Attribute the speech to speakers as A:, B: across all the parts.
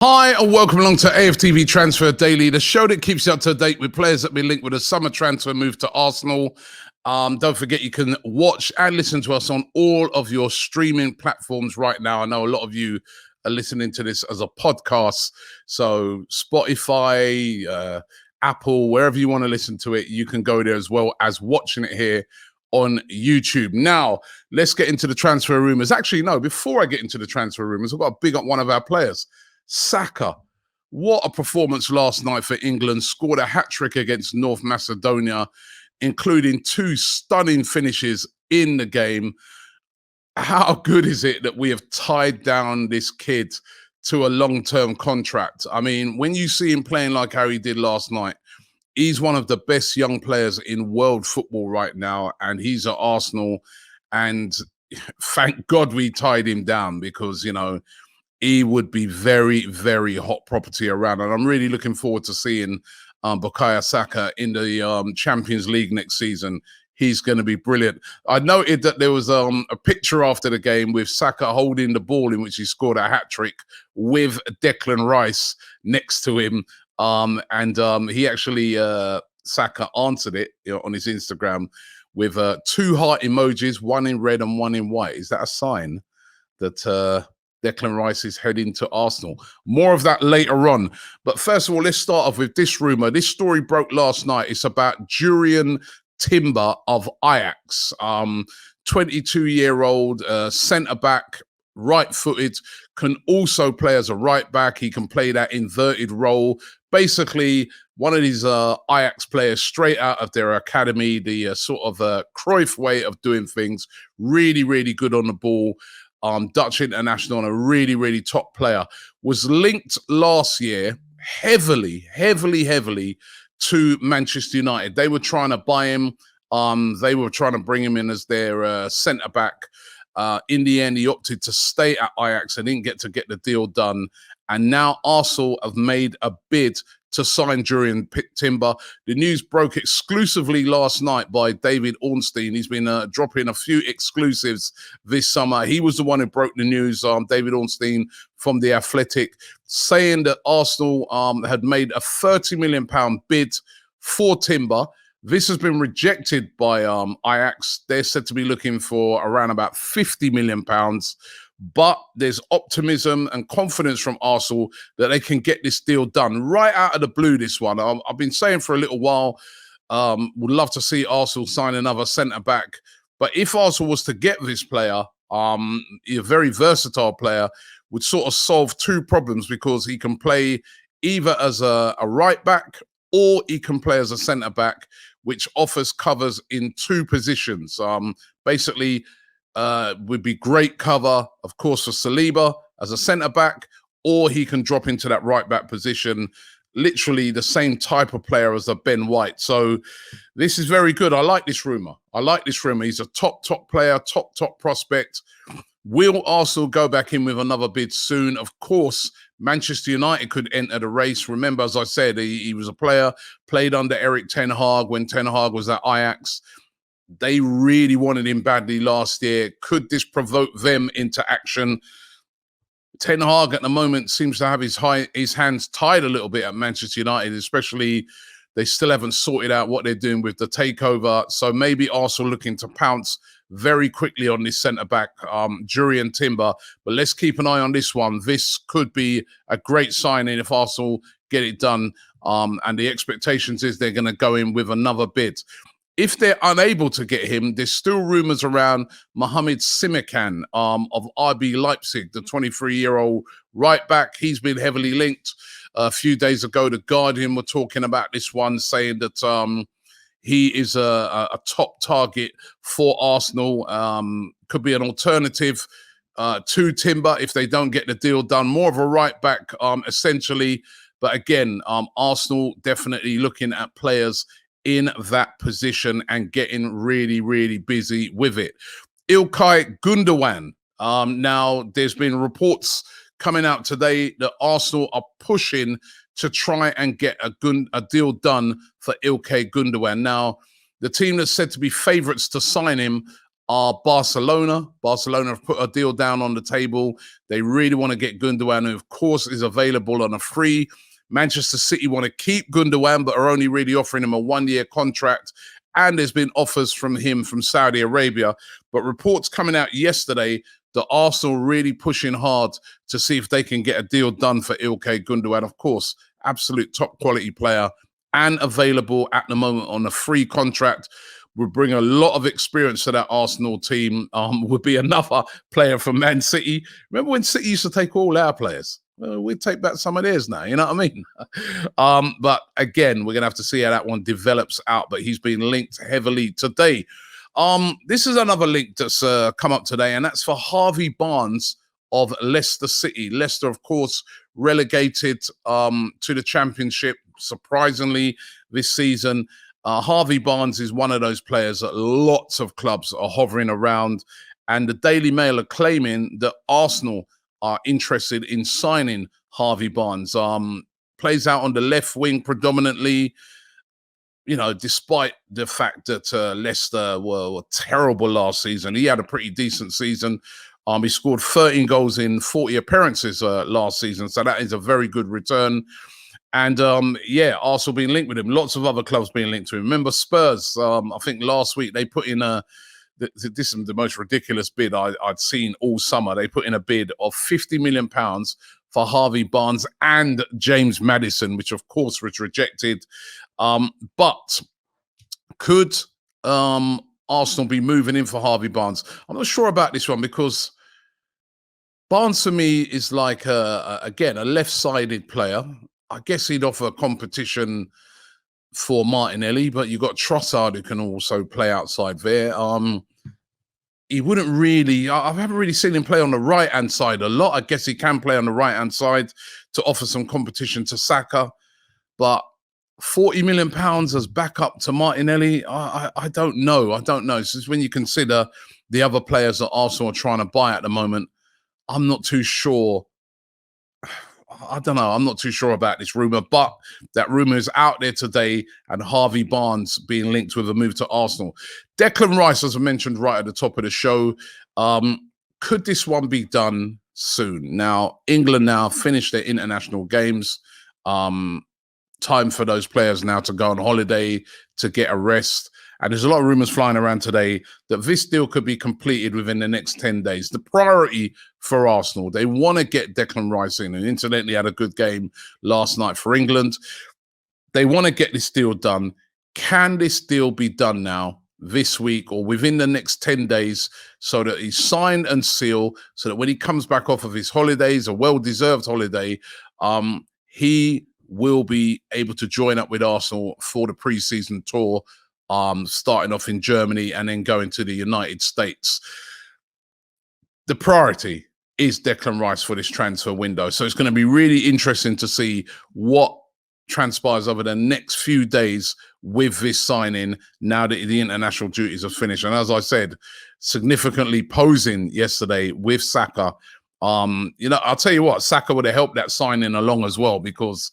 A: Hi and welcome along to AFTV Transfer Daily, the show that keeps you up to date with players that have been linked with a summer transfer move to Arsenal. Don't forget you can watch and listen to us on all of your streaming platforms right now. I know a lot of you are listening to this as a podcast, so Spotify, Apple, wherever you want to listen to it, you can go there as well as watching it here on YouTube. Now, let's get into the transfer rumours. Actually, no, before I get into the transfer rumours, I've got to big up one of our players. Saka, what a performance last night for England. Scored a hat-trick against North Macedonia, including two stunning finishes in the game. How good is it that we have tied down this kid to a long-term contract? I mean, when you see him playing like how he did last night, he's one of the best young players in world football right now, and he's at Arsenal. And thank God we tied him down because, you know, he would be very, very hot property around. And I'm really looking forward to seeing Bukayo Saka in the Champions League next season. He's going to be brilliant. I noted that there was a picture after the game with Saka holding the ball in which he scored a hat-trick with Declan Rice next to him. He actually, Saka answered it, you know, on his Instagram with two heart emojis, one in red and one in white. Is that a sign that Declan Rice is heading to Arsenal? More of that later on. But first of all, let's start off with this rumour. This story broke last night. It's about Jurrien Timber of Ajax, 22-year-old centre-back, right-footed, can also play as a right-back. He can play that inverted role. Basically, one of these Ajax players straight out of their academy, the sort of Cruyff way of doing things. Really, really good on the ball. Dutch international and a really, really top player, was linked last year heavily to Manchester United. They were trying to buy him. They were trying to bring him in as their centre-back. In the end, he opted to stay at Ajax and didn't get the deal done. And now Arsenal have made a bid to sign Jurrien Timber. The news broke exclusively last night by David Ornstein. He's been dropping a few exclusives this summer. He was the one who broke the news, David Ornstein from The Athletic, saying that Arsenal had made a £30 million bid for Timber. This has been rejected by Ajax. They're said to be looking for around about £50 million. But there's optimism and confidence from Arsenal that they can get this deal done right out of the blue, this one. I've been saying for a little while, would love to see Arsenal sign another centre-back. But if Arsenal was to get this player, a very versatile player, would sort of solve two problems because he can play either as a right-back or he can play as a centre-back, which offers covers in two positions. Basically, would be great cover, of course, for Saliba as a centre-back, or he can drop into that right-back position, literally the same type of player as a Ben White. So this is very good. I like this rumour. He's a top player, top prospect. Will Arsenal go back in with another bid soon? Of course, Manchester United could enter the race. Remember, as I said, he was a player, played under Eric Ten Hag when Ten Hag was at Ajax. They really wanted him badly last year. Could this provoke them into action? Ten Hag at the moment seems to have his hands tied a little bit at Manchester United, especially they still haven't sorted out what they're doing with the takeover. So maybe Arsenal looking to pounce very quickly on this centre-back, Jurrien Timber. But let's keep an eye on this one. This could be a great signing if Arsenal get it done. And the expectations is they're going to go in with another bid. If they're unable to get him, there's still rumours around Mohamed Simakan of RB Leipzig, the 23-year-old right back. He's been heavily linked. A few days ago, The Guardian were talking about this one, saying that he is a top target for Arsenal. Could be an alternative to Timber if they don't get the deal done. More of a right back, essentially. But again, Arsenal definitely looking at players in that position and getting really, really busy with it. İlkay Gündoğan. Now, there's been reports coming out today that Arsenal are pushing to try and get a deal done for İlkay Gündoğan. Now, the team that's said to be favourites to sign him are Barcelona. Barcelona have put a deal down on the table. They really want to get Gündoğan, who of course is available on a free. Manchester City want to keep Gündoğan, but are only really offering him a one-year contract. And there's been offers from him from Saudi Arabia. But reports coming out yesterday that Arsenal really pushing hard to see if they can get a deal done for Ilkay Gündoğan. Of course, absolute top quality player and available at the moment on a free contract. Would bring a lot of experience to that Arsenal team. Would be another player from Man City. Remember when City used to take all our players? Well, we take back some of theirs now, you know what I mean? But again, we're going to have to see how that one develops out. But he's been linked heavily today. This is another link that's come up today, and that's for Harvey Barnes of Leicester City. Leicester, of course, relegated to the Championship, surprisingly, this season. Harvey Barnes is one of those players that lots of clubs are hovering around, and the Daily Mail are claiming that Arsenal are interested in signing Harvey Barnes. Plays out on the left wing predominantly, you know, despite the fact that Leicester were terrible last season. He had a pretty decent season. He scored 13 goals in 40 appearances last season, so that is a very good return. And yeah, Arsenal being linked with him. Lots of other clubs being linked to him. Remember Spurs? I think last week they put in this is the most ridiculous bid I'd seen all summer. They put in a bid of £50 million for Harvey Barnes and James Maddison, which of course was rejected. But could Arsenal be moving in for Harvey Barnes? I'm not sure about this one, because Barnes for me is like again a left-sided player. I guess he'd offer competition for Martinelli, but you've got Trossard who can also play outside there. He wouldn't really, I haven't really seen him play on the right-hand side a lot. I guess he can play on the right-hand side to offer some competition to Saka. But £40 million as backup to Martinelli, I don't know. I don't know. This is when you consider the other players that Arsenal are trying to buy at the moment. I'm not too sure. I don't know. I'm not too sure about this rumor, but that rumor is out there today, and Harvey Barnes being linked with a move to Arsenal. Declan Rice, as I mentioned right at the top of the show, could this one be done soon? Now, England now finished their international games. Time for those players now to go on holiday, to get a rest. And there's a lot of rumors flying around today that this deal could be completed within the next 10 days. The priority for Arsenal, they want to get Declan Rice in, and incidentally had a good game last night for England. They want to get this deal done. Can this deal be done now, this week, or within the next 10 days, so that he's signed and sealed, so that when he comes back off of his holidays, a well-deserved holiday, he will be able to join up with Arsenal for the pre-season tour, starting off in Germany and then going to the United States. The priority is Declan Rice for this transfer window. So it's going to be really interesting to see what transpires over the next few days with this signing, now that the international duties are finished. And as I said, significantly posing yesterday with Saka. You know, I'll tell you what, Saka would have helped that signing along as well, because,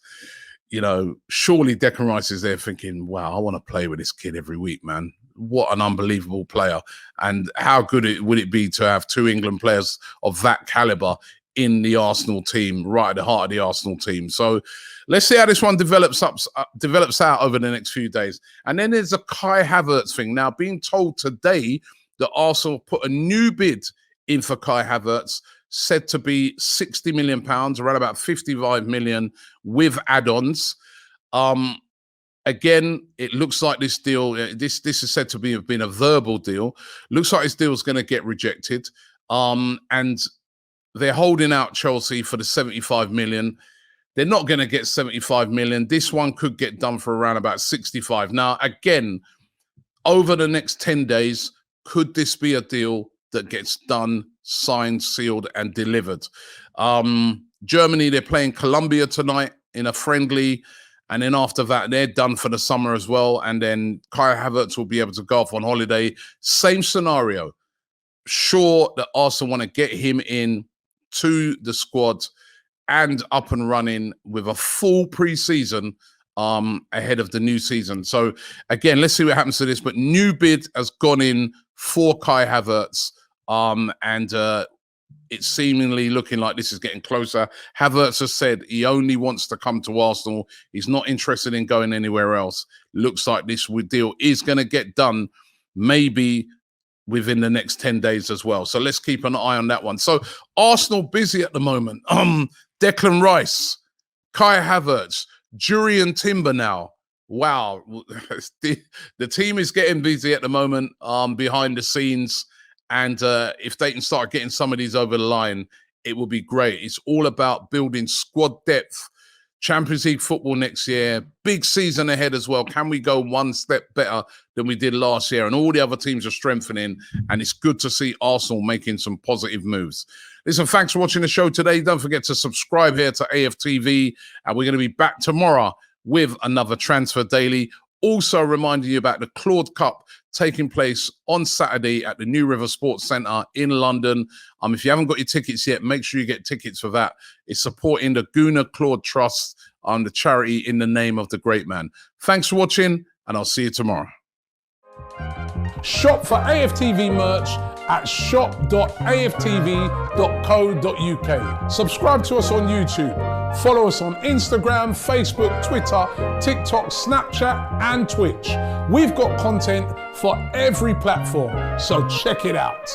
A: you know, surely Declan Rice is there thinking, wow, I want to play with this kid every week, man. What an unbelievable player. And how good would it be to have two England players of that caliber in the Arsenal team, right at the heart of the Arsenal team. So let's see how this one develops out over the next few days. And then there's a Kai Havertz thing. Now, being told today that Arsenal put a new bid in for Kai Havertz, said to be £60 million, around about 55 million with add-ons. Again, it looks like this deal, this is said to have been a verbal deal. Looks like this deal is going to get rejected. And they're holding out Chelsea for the 75 million. They're not going to get 75 million. This one could get done for around about 65. Now, again, over the next 10 days, could this be a deal that gets done, signed, sealed, and delivered? Germany, they're playing Colombia tonight in a friendly, and then after that, they're done for the summer as well. And then Kai Havertz will be able to go off on holiday. Same scenario. Sure that Arsenal want to get him in to the squad and up and running with a full pre-season ahead of the new season. So again, let's see what happens to this. But new bid has gone in for Kai Havertz. And it's seemingly looking like this is getting closer. Havertz has said he only wants to come to Arsenal. He's not interested in going anywhere else. Looks like this deal is going to get done maybe within the next 10 days as well. So let's keep an eye on that one. So Arsenal busy at the moment. Declan Rice, Kai Havertz, Jurrien Timber now. Wow. The team is getting busy at the moment behind the scenes. And if they can start getting some of these over the line, it will be great. It's all about building squad depth. Champions League football next year. Big season ahead as well. Can we go one step better than we did last year? And all the other teams are strengthening. And it's good to see Arsenal making some positive moves. Listen, thanks for watching the show today. Don't forget to subscribe here to AFTV. And we're going to be back tomorrow with another Transfer Daily. Also reminding you about the Claude Cup taking place on Saturday at the New River Sports Centre in London. If you haven't got your tickets yet, make sure you get tickets for that. It's supporting the Gunnar Claude Trust, the charity in the name of the great man. Thanks for watching, and I'll see you tomorrow. Shop for AFTV merch at shop.aftv.co.uk. Subscribe to us on YouTube. Follow us on Instagram, Facebook, Twitter, TikTok, Snapchat, and Twitch. We've got content for every platform, so check it out.